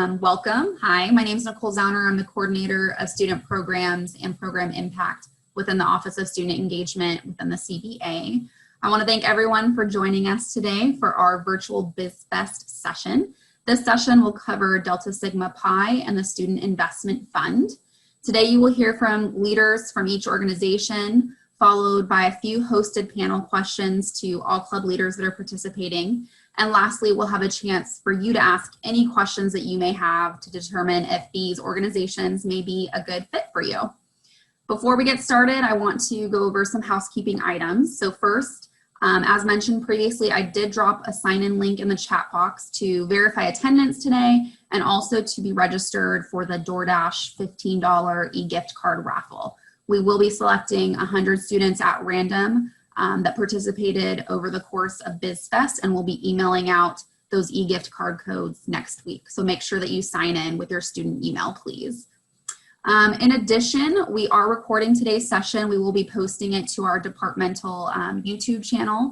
Welcome. Hi, my name is Nicole Zauner. I'm the coordinator of student programs and program impact within the Office of Student Engagement within the CBA. I want to thank everyone for joining us today for our virtual BizFest session. This session will cover Delta Sigma Pi and the Student Investment Fund. Today you will hear from leaders from each organization, followed by a few hosted panel questions to all club leaders that are participating. And lastly, we'll have a chance for you to ask any questions that you may have to determine if these organizations may be a good fit for you. Before we get started, I want to go over some housekeeping items. So first, as mentioned previously, I did drop a sign-in link in the chat box to verify attendance today and also to be registered for the DoorDash $15 e-gift card raffle. We will be selecting 100 students at random that participated over the course of BizFest, and we'll be emailing out those e-gift card codes next week. So make sure that you sign in with your student email, please. In addition, we are recording today's session. We will be posting it to our departmental YouTube channel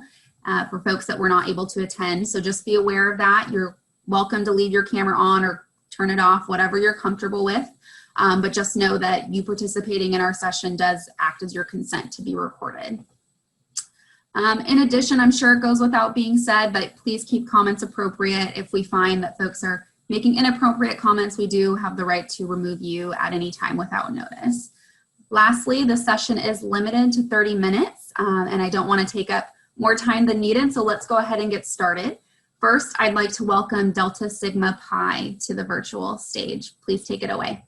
for folks that were not able to attend. So just be aware of that. You're welcome to leave your camera on or turn it off, whatever you're comfortable with. But just know that you participating in our session does act as your consent to be recorded. In addition, I'm sure it goes without being said, but please keep comments appropriate. If we find that folks are making inappropriate comments, we do have the right to remove you at any time without notice. Lastly, the session is limited to 30 minutes, and I don't want to take up more time than needed, so let's go ahead and get started. First, I'd like to welcome Delta Sigma Pi to the virtual stage. Please take it away.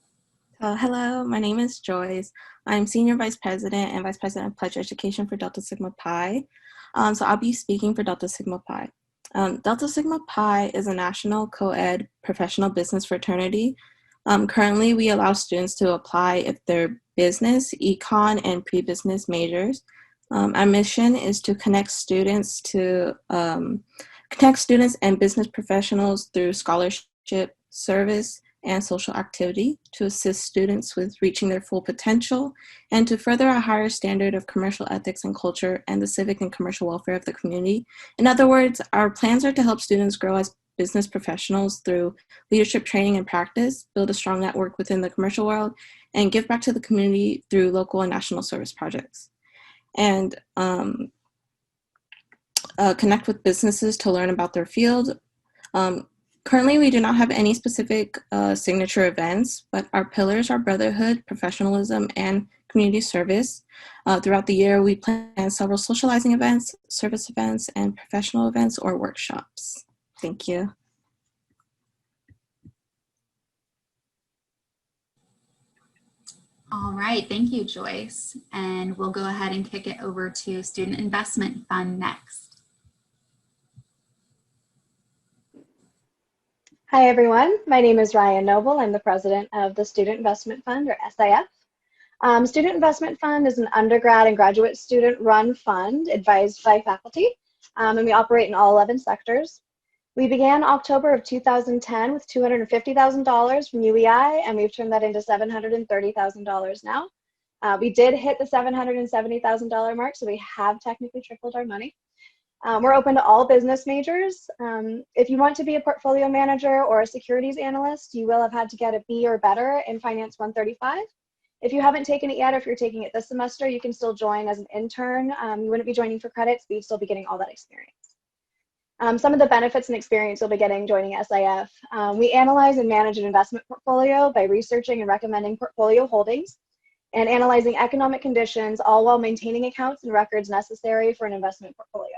Hello, my name is Joyce. I'm Senior Vice President and Vice President of Pledge Education for Delta Sigma Pi. So I'll be speaking for Delta Sigma Pi. Delta Sigma Pi is a national co-ed professional business fraternity. Currently, we allow students to apply if they're business, econ, and pre-business majors. Our mission is to connect students and business professionals through scholarship, service, and social activity to assist students with reaching their full potential and to further a higher standard of commercial ethics and culture and the civic and commercial welfare of the community. In other words, our plans are to help students grow as business professionals through leadership training and practice, build a strong network within the commercial world, and give back to the community through local and national service projects. And connect with businesses to learn about their field. Currently, we do not have any specific signature events, but our pillars are brotherhood, professionalism, and community service. Throughout the year, we plan several socializing events, service events, and professional events or workshops. Thank you. All right, thank you, Joyce. And we'll go ahead and kick it over to Student Investment Fund next. Hi, everyone. My name is Ryan Noble. I'm the president of the Student Investment Fund, or SIF. Student Investment Fund is an undergrad and graduate student-run fund advised by faculty, and we operate in all 11 sectors. We began October of 2010 with $250,000 from UEI, and we've turned that into $730,000 now. We did hit the $770,000 mark, so we have technically tripled our money. We're open to all business majors. If you want to be a portfolio manager or a securities analyst, you will have had to get a B or better in Finance 135. If you haven't taken it yet, or if you're taking it this semester, you can still join as an intern. You wouldn't be joining for credits, but you'd still be getting all that experience. Some of the benefits and experience you'll be getting joining SIF. We analyze and manage an investment portfolio by researching and recommending portfolio holdings and analyzing economic conditions, all while maintaining accounts and records necessary for an investment portfolio.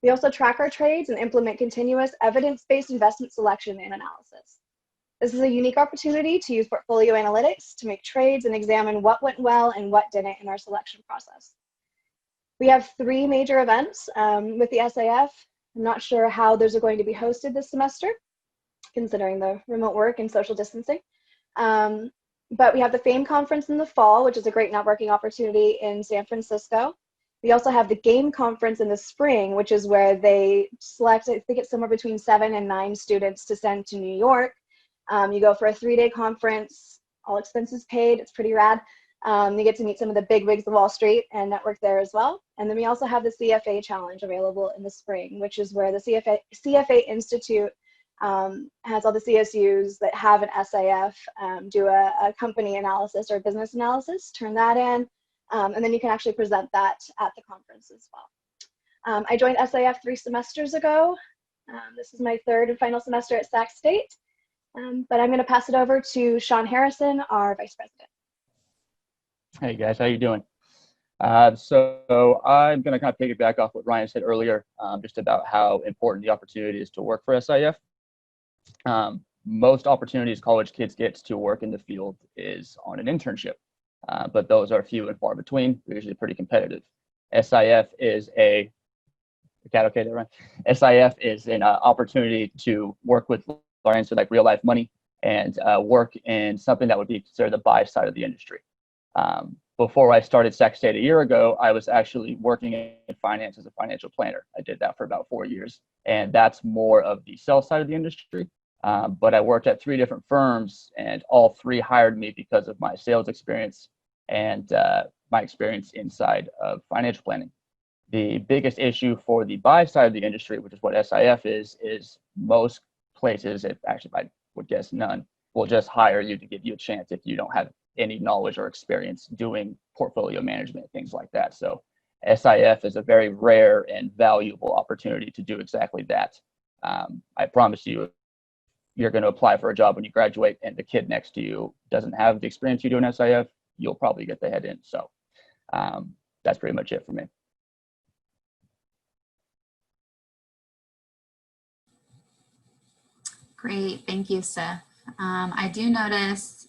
We also track our trades and implement continuous evidence-based investment selection and analysis. This is a unique opportunity to use portfolio analytics to make trades and examine what went well and what didn't in our selection process. We have 3 major events with the SIF. I'm not sure how those are going to be hosted this semester, considering the remote work and social distancing. But we have the FAME conference in the fall, which is a great networking opportunity in San Francisco. We also have the GAME conference in the spring, which is where they select, I think it's somewhere between 7 and 9 students to send to New York. You go for a 3-day conference, all expenses paid, it's pretty rad. You get to meet some of the big wigs of Wall Street and network there as well. And then we also have the CFA Challenge available in the spring, which is where the CFA Institute has all the CSUs that have an SIF do a company analysis or business analysis, turn that in, and then you can actually present that at the conference as well. I joined SIF 3 semesters ago. This is my third and final semester at Sac State, but I'm going to pass it over to Sean Harrison, our Vice President. Hey guys, how you doing? So I'm going to kind of piggyback off what Ryan said earlier, just about how important the opportunity is to work for SIF. Most opportunities college kids get to work in the field is on an internship, but those are few and far between. They're usually pretty competitive. SIF is a SIF is an opportunity to work with clients with like real life money and work in something that would be considered the buy side of the industry. Before I started Sac State a year ago, I was actually working in finance as a financial planner. I did that for about 4 years, and that's more of the sell side of the industry. But I worked at 3 different firms, and all 3 hired me because of my sales experience and my experience inside of financial planning. The biggest issue for the buy side of the industry, which is what SIF is most places, if actually I would guess none, will just hire you to give you a chance if you don't have any knowledge or experience doing portfolio management, things like that. So SIF is a very rare and valuable opportunity to do exactly that. I promise you, you're going to apply for a job when you graduate and the kid next to you doesn't have the experience you do in SIF, you'll probably get the head in. So that's pretty much it for me. Great, thank you, Seth. I do notice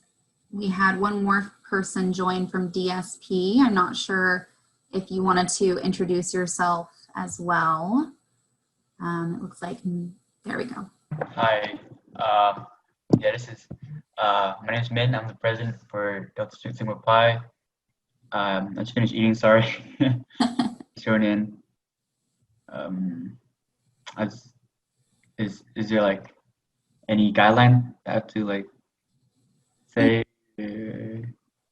we had one more person join from DSP. I'm not sure if you wanted to introduce yourself as well. It looks like, there we go. Hi, yeah, this is, my name is Min. I'm the president for Delta Sigma Pi. I just finished eating, sorry. Join in. Is there like any guideline I have to like say?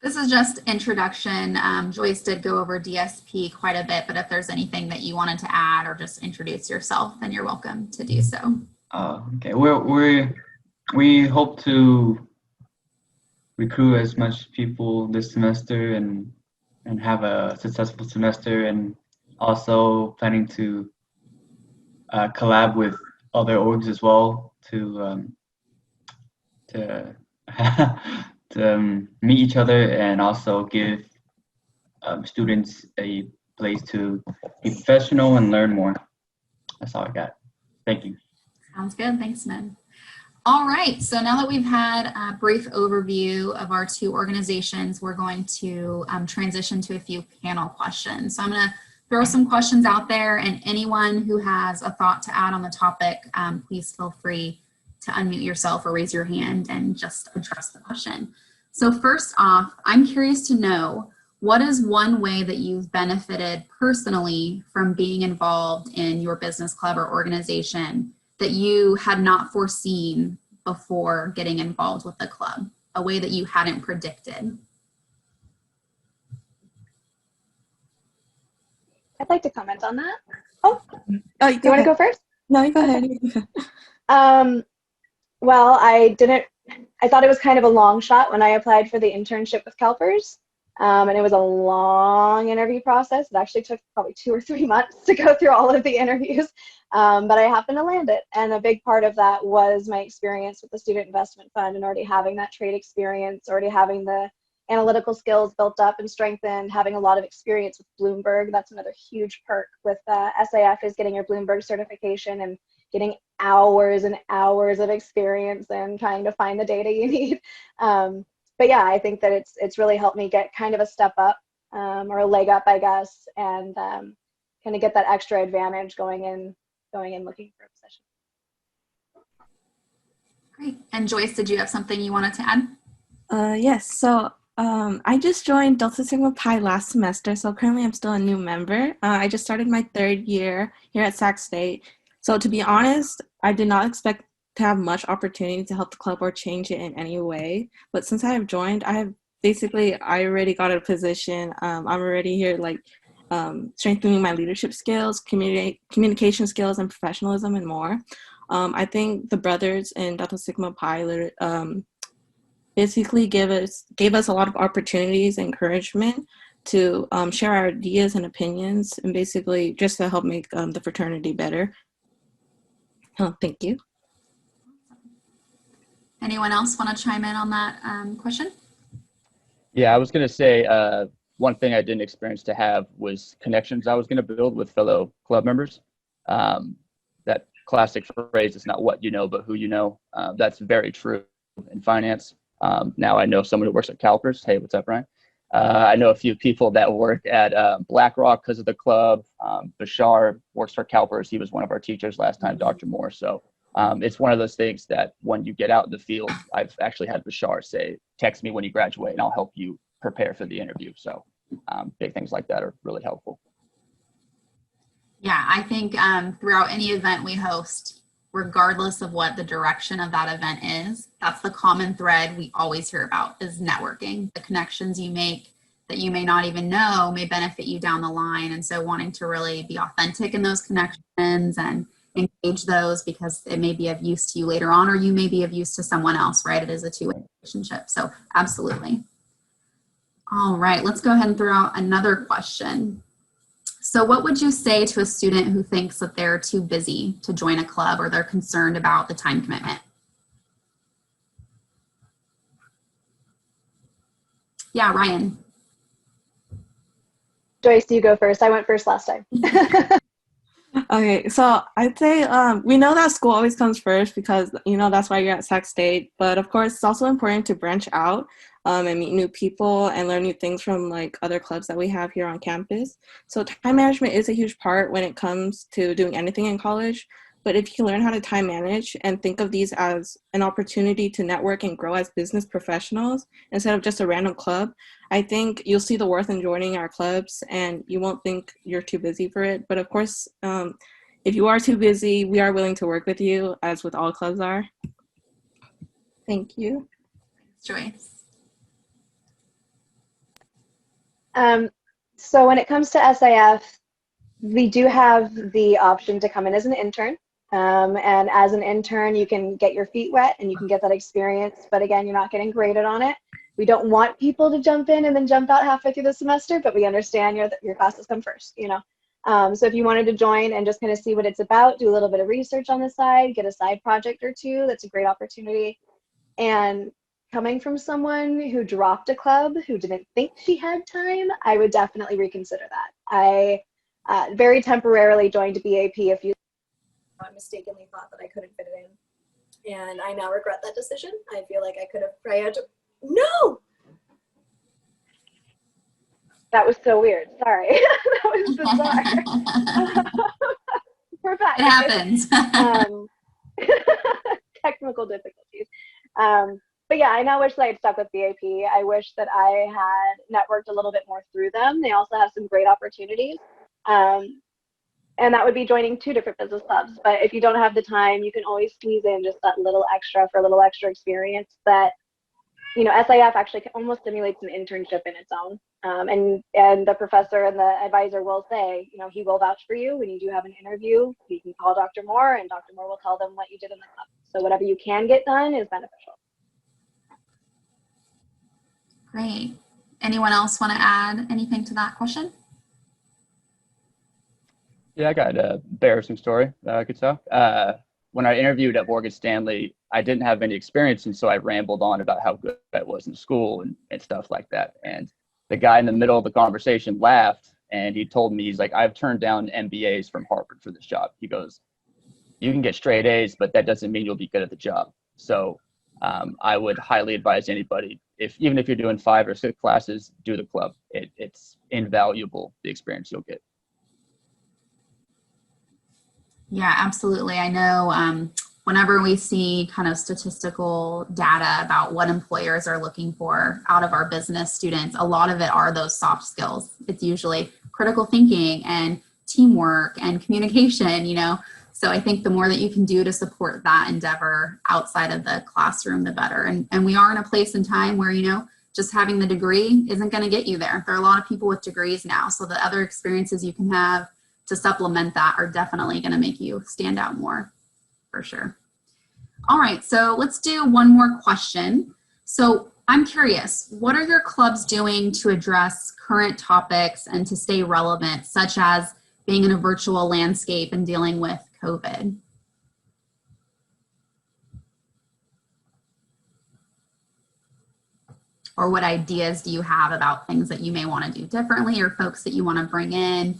This is just introduction. Joyce did go over DSP quite a bit, but if there's anything that you wanted to add or just introduce yourself, then you're welcome to do so. Okay, we hope to recruit as much people this semester and have a successful semester, and also planning to collab with other orgs as well to meet each other and also give students a place to be professional and learn more. That's all I got. Thank you. Sounds good. Thanks, Min. All right. So now that we've had a brief overview of our 2 organizations, we're going to transition to a few panel questions. So I'm going to throw some questions out there, and anyone who has a thought to add on the topic, please feel free to unmute yourself or raise your hand and just address the question. So first off, I'm curious to know, what is one way that you've benefited personally from being involved in your business club or organization that you had not foreseen before getting involved with the club, a way that you hadn't predicted? I'd like to comment on that. Oh, you want to go first? No, you go ahead. Well, I thought it was kind of a long shot when I applied for the internship with CalPERS. And it was a long interview process. It actually took probably 2 or 3 months to go through all of the interviews, but I happened to land it. And a big part of that was my experience with the Student Investment Fund and already having that trade experience, already having the analytical skills built up and strengthened, having a lot of experience with Bloomberg. That's another huge perk with SIF, is getting your Bloomberg certification and getting hours and hours of experience and trying to find the data you need. But yeah, I think that it's really helped me get kind of a step up or a leg up, I guess, and kind of get that extra advantage going in looking for a position. Great. And Joyce, did you have something you wanted to add? Yes. So I just joined Delta Sigma Pi last semester, so currently I'm still a new member. I just started my 3rd year here at Sac State. So to be honest, I did not expect to have much opportunity to help the club or change it in any way. But since I have joined, I already got a position. I'm already here strengthening my leadership skills, communication skills, and professionalism and more. I think the brothers in Delta Sigma Pi basically gave us a lot of opportunities and encouragement to share our ideas and opinions, and basically just to help make the fraternity better. Oh, thank you. Anyone else want to chime in on that question? Yeah, I was going to say one thing I didn't experience to have was connections I was going to build with fellow club members. That classic phrase, it's not what you know, but who you know. That's very true in finance. Now I know someone who works at CalPERS. Hey, what's up, Ryan? I know a few people that work at BlackRock because of the club. Bashar works for CalPERS. He was one of our teachers last time, Dr. Moore. So it's one of those things that when you get out in the field, I've actually had Bashar say, text me when you graduate and I'll help you prepare for the interview. So big things like that are really helpful. Yeah, I think throughout any event we host, regardless of what the direction of that event is, that's the common thread we always hear about is networking. The connections you make that you may not even know may benefit you down the line. And so wanting to really be authentic in those connections and engage those because it may be of use to you later on, or you may be of use to someone else, right? It is a two-way relationship. So absolutely. All right, let's go ahead and throw out another question. So what would you say to a student who thinks that they're too busy to join a club or they're concerned about the time commitment? Yeah, Ryan. Joyce, you go first. I went first last time. Okay, so I'd say we know that school always comes first because, that's why you're at Sac State. But of course, it's also important to branch out and meet new people and learn new things from other clubs that we have here on campus. So time management is a huge part when it comes to doing anything in college. But if you can learn how to time manage and think of these as an opportunity to network and grow as business professionals instead of just a random club, I think you'll see the worth in joining our clubs and you won't think you're too busy for it. But of course, if you are too busy, we are willing to work with you, as with all clubs are. Thank you. Joyce. So when it comes to SIF, we do have the option to come in as an intern. And as an intern, you can get your feet wet and you can get that experience. But again, you're not getting graded on it. We don't want people to jump in and then jump out halfway through the semester, but we understand your classes come first, So if you wanted to join and just kind of see what it's about, do a little bit of research on the side, get a side project or two, that's a great opportunity. And coming from someone who dropped a club, who didn't think she had time, I would definitely reconsider that. I very temporarily joined BAP a few. I mistakenly thought that I couldn't fit it in, and I now regret that decision. I feel like I could have prioritized. No, that was so weird. Sorry, that was bizarre. We're back. It happens. Technical difficulties. But yeah, I now wish that I had stuck with BAP. I wish that I had networked a little bit more through them. They also have some great opportunities. And that would be joining 2 different business clubs. But if you don't have the time, you can always squeeze in just that little extra for a little extra experience that, SIF actually almost simulates an internship in its own. And the professor and the advisor will say, he will vouch for you when you do have an interview. You can call Dr. Moore and Dr. Moore will tell them what you did in the club. So whatever you can get done is beneficial. Great. Anyone else want to add anything to that question? Yeah, I got an embarrassing story I could tell. When I interviewed at Morgan Stanley, I didn't have any experience, and so I rambled on about how good I was in school and stuff like that. And the guy in the middle of the conversation laughed, and he told me, he's like, I've turned down MBAs from Harvard for this job. He goes, you can get straight A's, but that doesn't mean you'll be good at the job. So I would highly advise anybody, even if you're doing 5 or 6 classes, do the club. It's invaluable, the experience you'll get. Yeah, absolutely. I know whenever we see kind of statistical data about what employers are looking for out of our business students, a lot of it are those soft skills. It's usually critical thinking and teamwork and communication, So I think the more that you can do to support that endeavor outside of the classroom, the better. And we are in a place and time where, just having the degree isn't going to get you there. There are a lot of people with degrees now. So the other experiences you can have to supplement that are definitely going to make you stand out more, for sure. All right, so let's do one more question. So I'm curious, what are your clubs doing to address current topics and to stay relevant, such as being in a virtual landscape and dealing with COVID? Or what ideas do you have about things that you may want to do differently or folks that you want to bring in?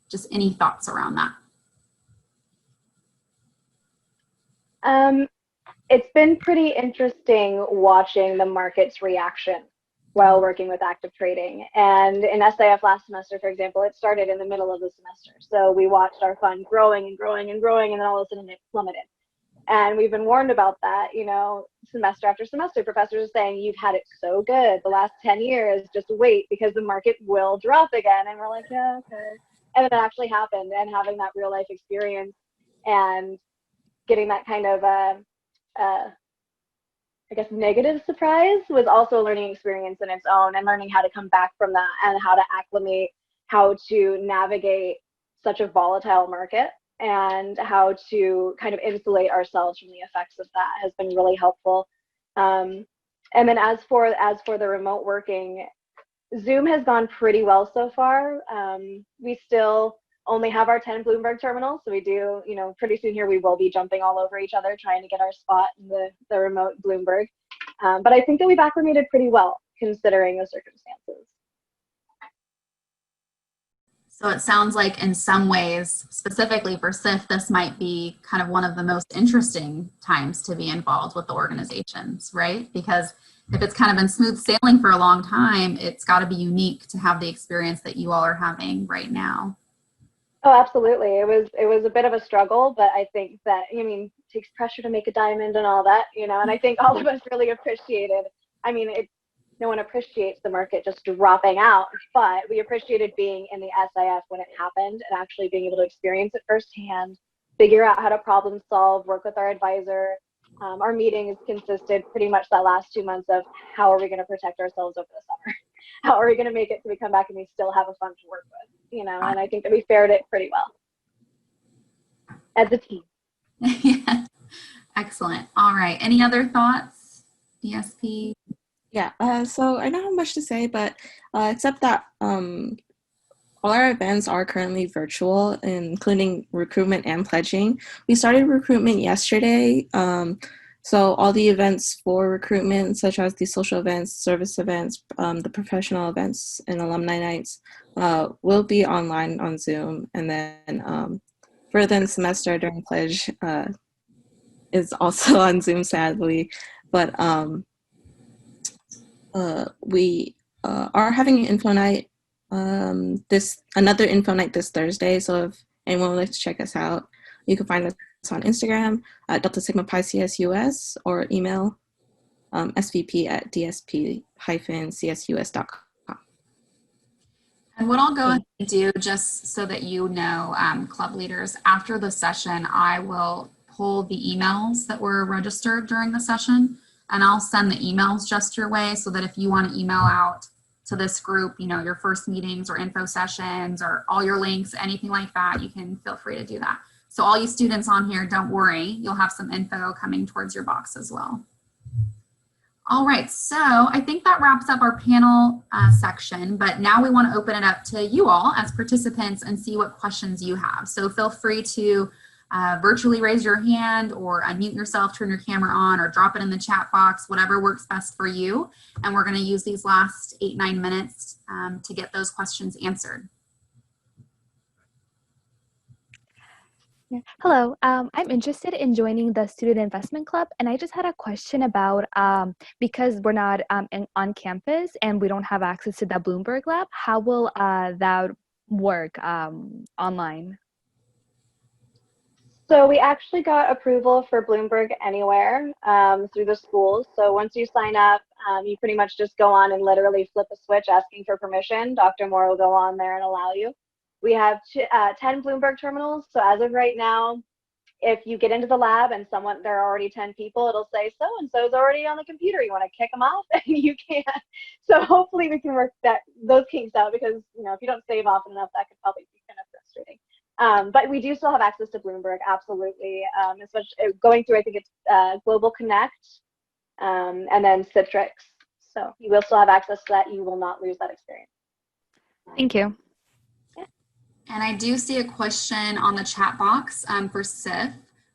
Just any thoughts around that? It's been pretty interesting watching the market's reaction while working with active trading. And in SIF last semester, for example, it started in the middle of the semester. So we watched our fund growing and growing and growing, and then all of a sudden it plummeted. And we've been warned about that, you know, semester after semester. Professors are saying, you've had it so good the last 10 years, just wait because the market will drop again. And we're like, yeah, okay. And then it actually happened, and having that real life experience and getting that kind of, I guess, negative surprise was also a learning experience in its own, and learning how to come back from that and how to acclimate, how to navigate such a volatile market, and how to kind of insulate ourselves from the effects of that has been really helpful. And then as for the remote working, Zoom has gone pretty well so far. We still only have our 10 Bloomberg terminals, so we do, you know, pretty soon here we will be jumping all over each other trying to get our spot in the remote Bloomberg. But I think that we've acclimated pretty well considering the circumstances. So it sounds like in some ways, specifically for SIF, this might be kind of one of the most interesting times to be involved with the organizations, right? Because if it's kind of been smooth sailing for a long time, it's got to be unique to have the experience that you all are having right now. Oh, absolutely. It was a bit of a struggle, but I think that, I mean, it takes pressure to make a diamond and all that, you know, and I think all of us really appreciated, I mean, no one appreciates the market just dropping out, but we appreciated being in the SIF when it happened and actually being able to experience it firsthand, figure out how to problem solve, work with our advisor. Our meetings consisted pretty much that last 2 months of how are we going to protect ourselves over the summer? How are we going to make it so we come back and we still have a fund to work with, you know, and I think that we fared it pretty well as a team. Yeah. Excellent. All right. Any other thoughts, DSP? Yeah, so I don't have much to say, but except that all our events are currently virtual, including recruitment and pledging. We started recruitment yesterday, so all the events for recruitment, such as the social events, service events, the professional events, and alumni nights, will be online on Zoom. And then further in the semester during pledge is also on Zoom, sadly, but we are having an info night, another info night this Thursday. So if anyone would like to check us out, you can find us on Instagram at Delta Sigma Pi CSUS or email svp@dsp-csus.com. And what I'll go ahead and do, just so that you know, club leaders, after the session, I will pull the emails that were registered during the session, and I'll send the emails just your way so that if you want to email out to this group, you know, your first meetings or info sessions or all your links, anything like that, you can feel free to do that. So all you students on here, don't worry, you'll have some info coming towards your box as well. All right, so I think that wraps up our panel section, but now we want to open it up to you all as participants and see what questions you have. So feel free to virtually raise your hand or unmute yourself, turn your camera on, or drop it in the chat box, whatever works best for you. And we're going to use these last 8-9 minutes to get those questions answered. Yeah. Hello, I'm interested in joining the Student Investment Club, and I just had a question about, because we're not on campus and we don't have access to the Bloomberg Lab, how will that work online? So we actually got approval for Bloomberg Anywhere through the schools. So once you sign up, you pretty much just go on and literally flip a switch asking for permission. Dr. Moore will go on there and allow you. We have 10 Bloomberg terminals. So as of right now, if you get into the lab and there are already 10 people, it'll say so-and-so is already on the computer. You want to kick them off? And you can't. So hopefully we can work those kinks out, because, you know, if you don't save often enough, that could probably be kind of frustrating. But we do still have access to Bloomberg, absolutely. Especially going through, I think it's Global Connect, and then Citrix. So you will still have access to that. You will not lose that experience. Thank you. And I do see a question on the chat box for Sif,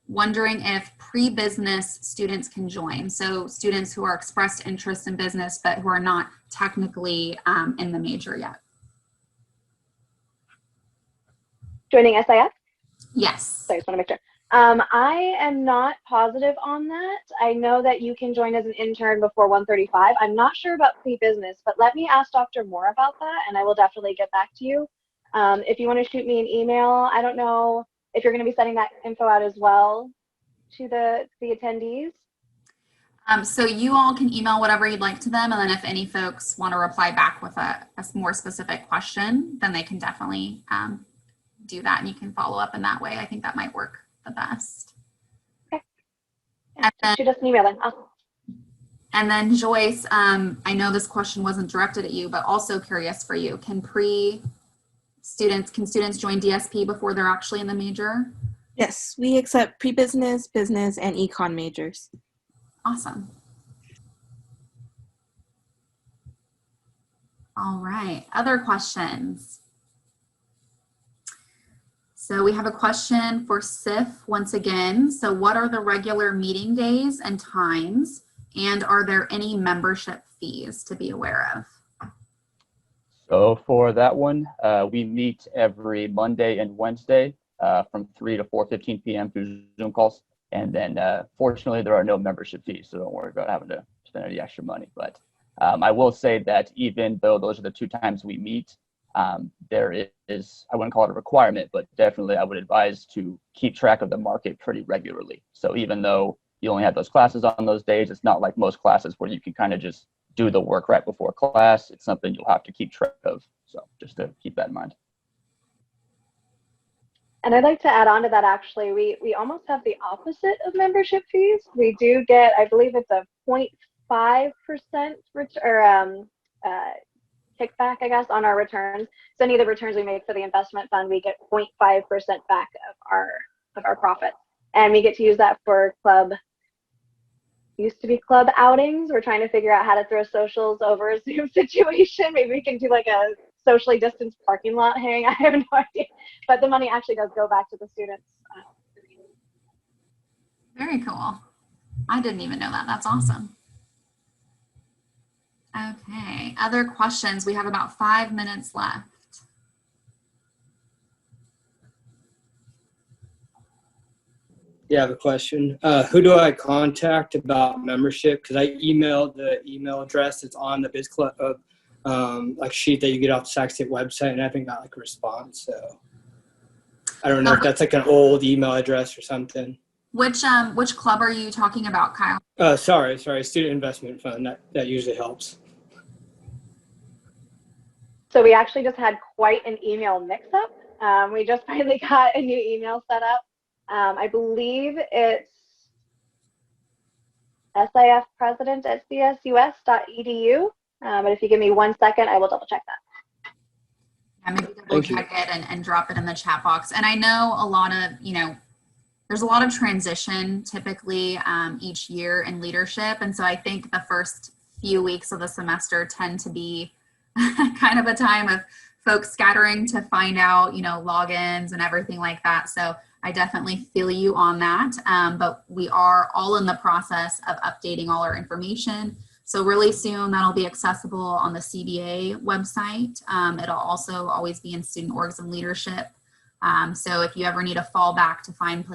wondering if pre-business students can join. So students who are expressed interest in business, but who are not technically in the major yet. Joining SIF? Yes. So I just want to make sure. I am not positive on that. I know that you can join as an intern before 1:35. I'm not sure about pre-business, but let me ask Dr. Moore about that, and I will definitely get back to you. If you want to shoot me an email, I don't know if you're going to be sending that info out as well to the attendees. So you all can email whatever you'd like to them, and then if any folks want to reply back with a more specific question, then they can definitely do that, and you can follow up in that way. I think that might work the best. Okay. Yeah, shoot us an email then. Awesome. And then Joyce, I know this question wasn't directed at you, but also curious for you. Can students join DSP before they're actually in the major? Yes, we accept pre-business, business, and econ majors. Awesome. All right, other questions? So we have a question for Sif once again. So what are the regular meeting days and times? And are there any membership fees to be aware of? So for that one, we meet every Monday and Wednesday from 3 to 4:15 p.m. through Zoom calls. And then fortunately, there are no membership fees, so don't worry about having to spend any extra money. But I will say that even though those are the 2 times we meet, there is, I wouldn't call it a requirement, but definitely I would advise to keep track of the market pretty regularly. So even though you only have those classes on those days, it's not like most classes where you can kind of just do the work right before class. It's something you'll have to keep track of. So just to keep that in mind. And I'd like to add on to that, actually, we almost have the opposite of membership fees. We do get, I believe it's a 0.5% kickback, I guess, on our returns. So any of the returns we make for the investment fund, we get 0.5% back of our profit. And we get to use that for used to be club outings. We're trying to figure out how to throw socials over a Zoom situation. Maybe we can do like a socially distanced parking lot hang. I have no idea. But the money actually does go back to the students. Very cool. I didn't even know that. That's awesome. Okay, other questions? We have about 5 minutes left. Yeah, I have a question. Who do I contact about membership? Because I emailed the email address that's on the Biz Club like sheet that you get off the Sac State website, and I haven't got like a response. So I don't know if that's like an old email address or something. Which club are you talking about, Kyle? Sorry, Student Investment Fund. That usually helps. So we actually just had quite an email mix-up. We just finally got a new email set up. I believe it's sifpresident@csus.edu. But if you give me 1 second, I will double check that. Yeah, maybe double check it and drop it in the chat box. And I know a lot of, there's a lot of transition typically each year in leadership. And so I think the first few weeks of the semester tend to be kind of a time of folks scattering to find out, logins and everything like that. So I definitely feel you on that. But we are all in the process of updating all our information. So really soon that'll be accessible on the CBA website. It'll also always be in student orgs and leadership. So if you ever need a fallback to find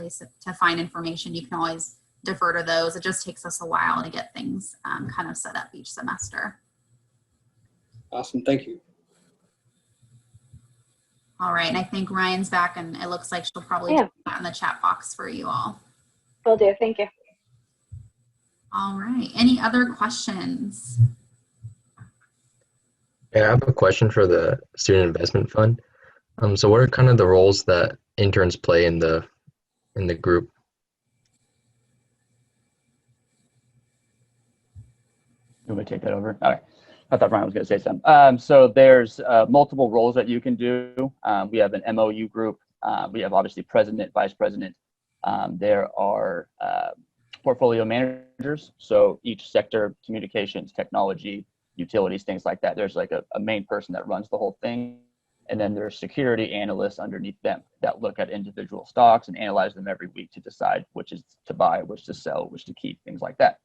information, you can always defer to those. It just takes us a while to get things kind of set up each semester. Awesome, thank you. All right, and I think Ryan's back, and it looks like she'll probably put that in the chat box for you all. Will do, thank you. All right, any other questions? Yeah, I have a question for the Student Investment Fund. So what are kind of the roles that interns play in the group? You want me to take that over? All right. I thought Ryan was going to say something. So there's multiple roles that you can do. We have an MOU group, We have obviously president, vice president. There are portfolio managers. So each sector, communications, technology, utilities, things like that. There's like a main person that runs the whole thing. And then there's security analysts underneath them that look at individual stocks and analyze them every week to decide which is to buy, which to sell, which to keep, things like that.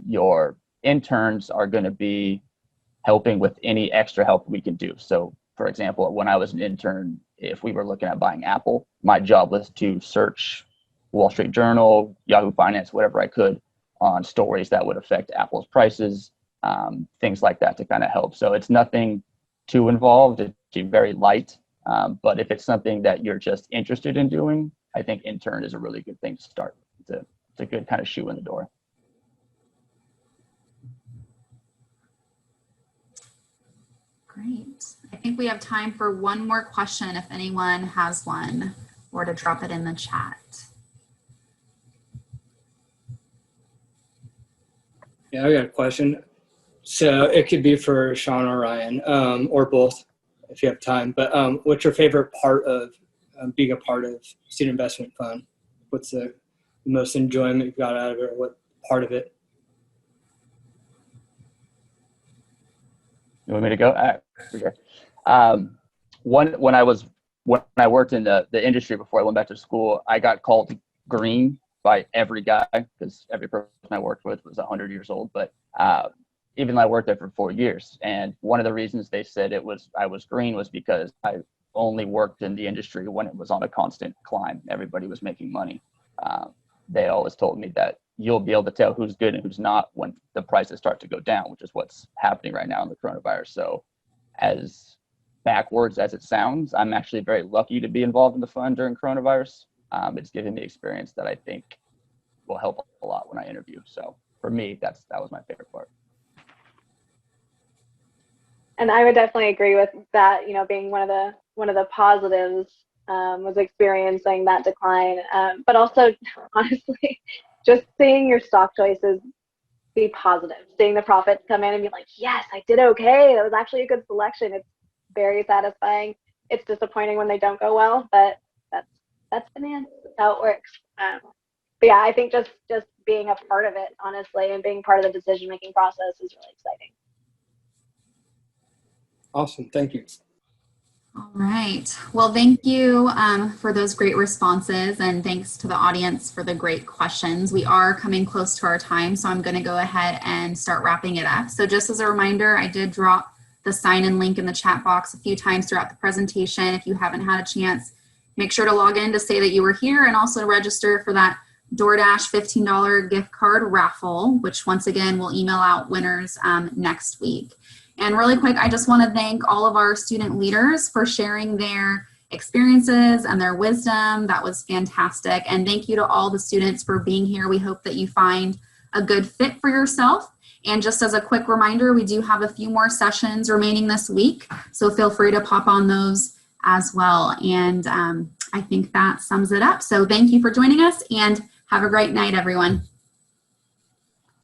Your interns are going to be helping with any extra help we can do. So for example, when I was an intern, if we were looking at buying Apple, my job was to search Wall Street Journal, Yahoo Finance, whatever I could on stories that would affect Apple's prices, things like that to kind of help. So it's nothing too involved. It's very light. But if it's something that you're just interested in doing, I think intern is a really good thing to start. It's a good kind of shoe in the door. Great. I think we have time for one more question if anyone has one, or to drop it in the chat. Yeah, I got a question. So it could be for Sean or Ryan, or both if you have time. But what's your favorite part of being a part of Student Investment Fund? What's the most enjoyment you got out of it, or what part of it? You want me to go? For sure. When I worked in the industry before I went back to school, I got called green by every guy because every person I worked with was 100 years old. But even though I worked there for 4 years, and one of the reasons they said I was green was because I only worked in the industry when it was on a constant climb. Everybody was making money. They always told me that you'll be able to tell who's good and who's not when the prices start to go down, which is what's happening right now in the coronavirus. So as backwards as it sounds, I'm actually very lucky to be involved in the fund during coronavirus. It's given me experience that I think will help a lot when I interview. So for me, that was my favorite part. And I would definitely agree with that. You know, being one of the positives was experiencing that decline, but also honestly, just seeing your stock choices be positive, seeing the profits come in and be like, yes, I did okay. That was actually a good selection. It's very satisfying. It's disappointing when they don't go well, but that's finance. That's how it works. But yeah, I think just being a part of it, honestly, and being part of the decision-making process is really exciting. Awesome. Thank you. All right. Well, thank you for those great responses, and thanks to the audience for the great questions. We are coming close to our time, so I'm going to go ahead and start wrapping it up. So just as a reminder, I did drop the sign-in link in the chat box a few times throughout the presentation. If you haven't had a chance, make sure to log in to say that you were here, and also register for that DoorDash $15 gift card raffle, which once again we'll email out winners next week. And really quick, I just want to thank all of our student leaders for sharing their experiences and their wisdom. That was fantastic. And thank you to all the students for being here. We hope that you find a good fit for yourself. And just as a quick reminder, we do have a few more sessions remaining this week, so feel free to pop on those as well. And I think that sums it up. So thank you for joining us, and have a great night, everyone.